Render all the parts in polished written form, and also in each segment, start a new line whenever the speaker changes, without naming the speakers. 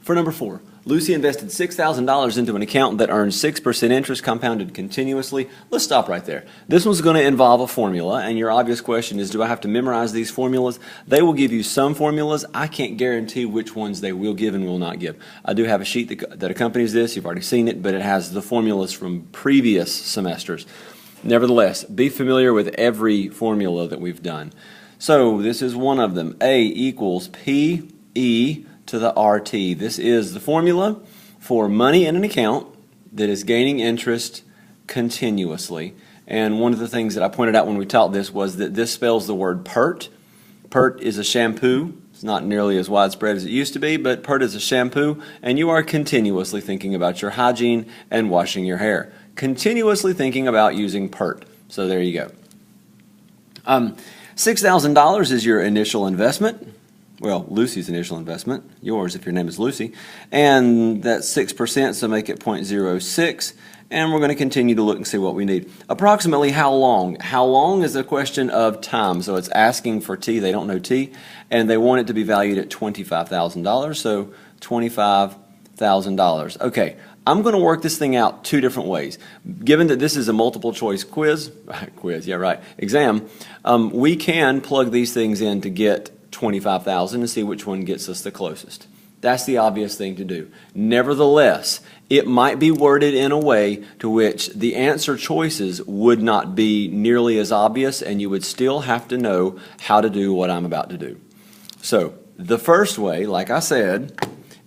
For number 4, Lucy invested $6,000 into an account that earns 6% interest compounded continuously. Let's stop right there. This one's going to involve a formula, and your obvious question is, do I have to memorize these formulas? They will give you some formulas. I can't guarantee which ones they will give and will not give. I do have a sheet that accompanies this. You've already seen it, but it has the formulas from previous semesters. Nevertheless, be familiar with every formula that we've done. So this is one of them. A equals PE to the RT. This is the formula for money in an account that is gaining interest continuously. And one of the things that I pointed out when we taught this was that this spells the word PERT. PERT is a shampoo. It's not nearly as widespread as it used to be, but PERT is a shampoo, and you are continuously thinking about your hygiene and washing your hair. Continuously thinking about using PERT. So there you go. $6,000 is your initial investment. Well, Lucy's initial investment, yours if your name is Lucy, and that's 6%, so make it 0.06, and we're going to continue to look and see what we need. Approximately how long? How long is a question of time, so it's asking for T, they don't know T, and they want it to be valued at $25,000, so $25,000. Okay, I'm going to work this thing out two different ways. Given that this is a multiple choice exam, we can plug these things in to get 25,000 and see which one gets us the closest. That's the obvious thing to do. Nevertheless, it might be worded in a way to which the answer choices would not be nearly as obvious, and you would still have to know how to do what I'm about to do. So the first way, like I said,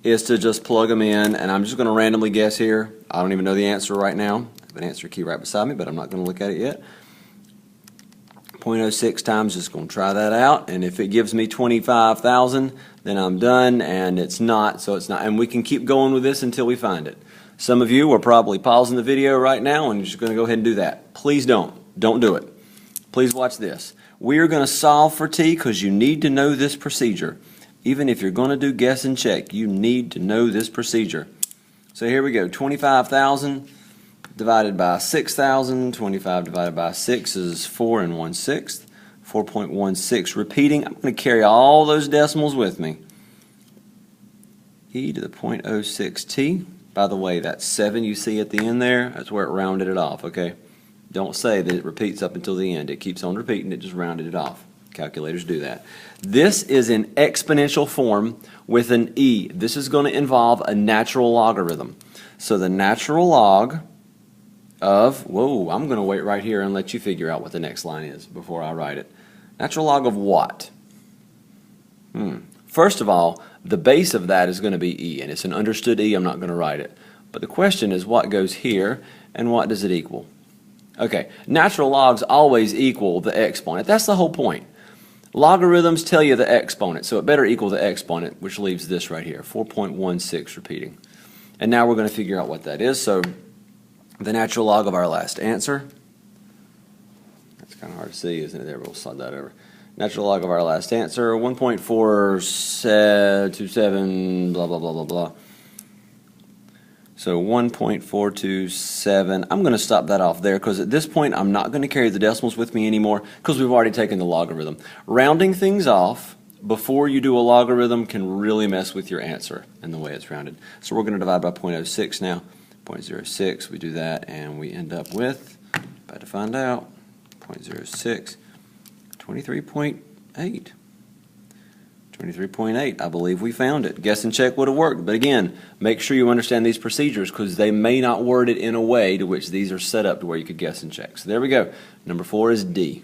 is to just plug them in, and I'm just going to randomly guess here. I don't even know the answer right now. I have an answer key right beside me, but I'm not going to look at it yet. 0.06 times, just going to try that out, and if it gives me 25,000, then I'm done, and it's not, so it's not, and we can keep going with this until we find it. Some of you are probably pausing the video right now, and you're just going to go ahead and do that. Please don't do it. Please watch this. We are going to solve for T because you need to know this procedure. Even if you're going to do guess and check, you need to know this procedure. So here we go, 25,000 divided by 6,000, 25 divided by 6 is 4 1/6, 4.16. Repeating, I'm going to carry all those decimals with me. E to the 0.06 T. By the way, that 7 you see at the end there, that's where it rounded it off, okay? Don't say that it repeats up until the end. It keeps on repeating, it just rounded it off. Calculators do that. This is in exponential form with an E. This is going to involve a natural logarithm. So the natural log of, I'm going to wait right here and let you figure out what the next line is before I write it. Natural log of what? First of all, the base of that is going to be E, and it's an understood E. I'm not going to write it. But the question is, what goes here, and what does it equal? Okay, natural logs always equal the exponent. That's the whole point. Logarithms tell you the exponent, so it better equal the exponent, which leaves this right here, 4.16 repeating. And now we're going to figure out what that is. So the natural log of our last answer, that's kind of hard to see, isn't it? There, we'll slide that over. Natural log of our last answer, 1.427, blah, blah, blah, blah, blah. So 1.427, I'm going to stop that off there because at this point I'm not going to carry the decimals with me anymore because we've already taken the logarithm. Rounding things off before you do a logarithm can really mess with your answer and the way it's rounded. So we're going to divide by 0.06 now. 0.06, we do that and we end up with, about to find out, 0.06, 23.8. 23.8, I believe we found it. Guess and check would have worked, but again, make sure you understand these procedures because they may not word it in a way to which these are set up to where you could guess and check. So there we go. Number 4 is D.